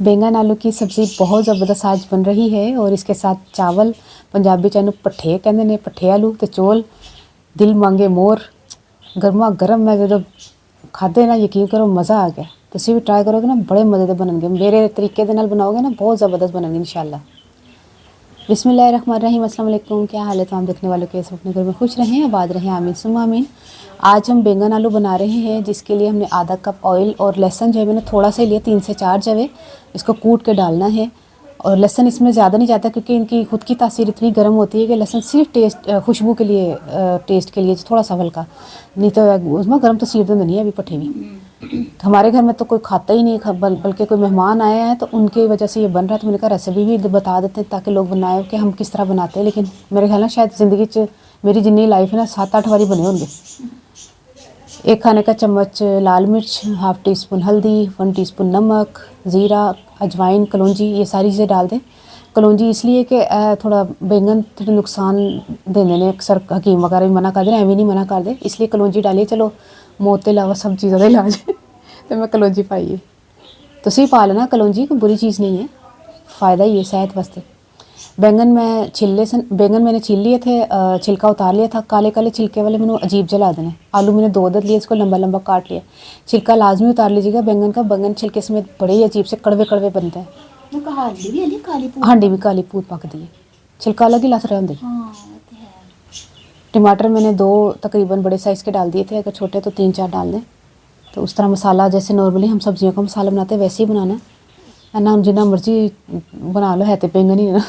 बैंगन आलू की सब्ज़ी बहुत ज़बरदस्त आज बन रही है और इसके साथ चावल पंजाबी च इहनूं पट्ठे कहंदे ने, पट्ठे आलू ते चौल दिल मांगे मोर गर्मा गर्म। मैं जो खाधे ना यकीन करो मज़ा आ गया। तुसीं भी ट्राई करोगे ना बड़े मज़े दे बनणगे, मेरे तरीके दे नाल बनाओगे ना बहुत ज़बरदस्त बनणगे इंशाअल्लाह। बिस्मिल्लाहिर्रहमानिर्रहीम, अस्सलाम वालेकुम। क्या हाल है तमाम देखने वालों के? सब अपने घर में खुश रहें, आबाद रहें, आमीन सुम्मा आमीन। आज हम बैंगन आलू बना रहे हैं, जिसके लिए हमने आधा कप ऑयल और लहसुन जो है मैंने थोड़ा सा लिया, 3 से 4 जवे इसको कूट के डालना है। और लहसुन इसमें ज़्यादा नहीं जाता क्योंकि इनकी खुद की तासीर इतनी गर्म होती है कि लहसुन सिर्फ टेस्ट खुशबू के लिए टेस्ट के लिए थोड़ा सा हल्का, नहीं तो उसमें गर्म तासीर तो नहीं है अभी पट्ठे भी। तो हमारे घर में तो कोई खाता ही नहीं, बल्कि कोई मेहमान आए हैं तो उनकी वजह से ये बन रहा है। तो मैंने कहा रेसिपी भी बता देते हैं ताकि लोग बनाए कि हम किस तरह बनाते हैं। लेकिन मेरे ख्याल में शायद ज़िंदगी च मेरी जितनी लाइफ है ना 7-8 बारी बने होंगे। 1 खाने का चम्मच लाल मिर्च, हाफ़ टी स्पून हल्दी, 1 टीस्पून नमक, ज़ीरा, अजवाइन, कलौंजी, ये सारी चीज़ें डाल दें। कलौंजी इसलिए कि थोड़ा बैंगन थोड़ा नुकसान देंदे ने, अक्सर हकीम वगैरह भी मना कर दें, एवं नहीं मना कर दे, इसलिए कलौंजी डालिए। चलो मौत के अलावा सब चीज़ों का इलाज है तो मैं कलौंजी पाई है। तुसीं पा लेना कलौंजी, कोई बुरी चीज़ नहीं है, फ़ायदा ही है सेहत वास्ते। बैंगन मैंने छील लिए थे, छिलका उतार लिया था। काले काले छिलके वाले मैंने अजीब जला देने। आलू मैंने 2 अदद लिए, इसको लंबा लंबा काट लिया। छिलका लाजमी उतार लीजिएगा बैंगन का, बैंगन छिलके समेत बड़े ही अजीब से कड़वे कड़वे बनते हैं। हांडी भी काली पूत पकदी है, छिलका अलग ही लथ रहे होंगे। टमाटर मैंने 2 तकरीबन बड़े साइज़ के डाल दिए थे, अगर छोटे तो 3-4 डाल दें। तो उस तरह मसाला जैसे नॉर्मली हम सब्जियों का मसाला बनाते हैं वैसे ही बनाना है ना, जितना मर्जी बना लो, है तो बैंगन ही है ना।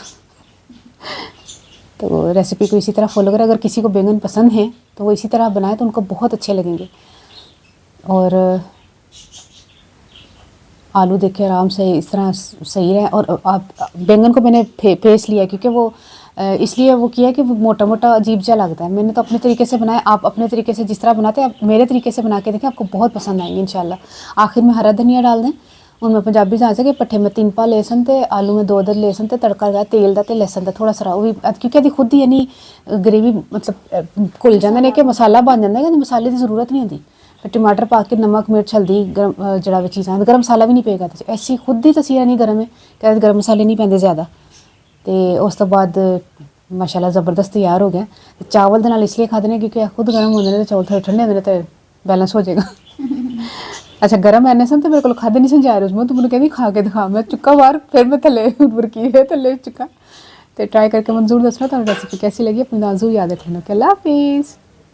तो रेसिपी को इसी तरह फॉलो करें। अगर किसी को बैंगन पसंद है तो वो इसी तरह बनाए तो उनको बहुत अच्छे लगेंगे। और आलू देखिए आराम से इस तरह सही है। और आप बैंगन को मैंने फेस लिया क्योंकि वो इसलिए वो किया कि वो मोटा मोटा अजीब सा लगता है। मैंने तो अपने तरीके से बनाया, आप अपने तरीके से जिस तरह बनाते हैं आप मेरे तरीके से बना के देखें, आपको बहुत पसंद आएंगे इंशाल्लाह। आखिर में हरा धनिया डाल दें। उनमें पंजाबी च कि पट्ठे में 3 पा लहसुन ते आलू में 2 अदद लहसुन ते तड़का लगा तेल दा ते लहसुन दा थोड़ा सा, वो भी क्योंकि अभी खुद ही यानी ग्रेवी मतलब घुल जाते हैं कि मसाला बन जाता है कि मसाले की जरूरत नहीं होती। फिर टमाटर पा के नमक मिर्च हल्दी गर्म जड़ा भी चीज़ गर्म मसाला भी नहीं पेगा, ऐसी खुद ही तसीर नहीं गर्म है क्या, गर्म मसाले नहीं पैंदे ज़्यादा। तो उस तो बाद माशाल्लाह ज़बरदस्त तैयार हो गया। चावल दे नाल इसलिए खाते हैं क्योंकि खुद गर्म होंगे ने, चौल थोड़े ठंडे होंगे तो बैलेंस हो जाएगा। अच्छा गर्म एने सन तो मेरे को खादे नहीं सन जा रहे उसमें, तो मैंने कहती खा के दिखा, मैं चुका बाहर, फिर मैं थले बुरकी है थले चुका। तो ट्राई करके मंजूर दसना तो रेसिपी कैसी लगी, अपनी नाजू याद रखना। अल्लाह हाफिज़।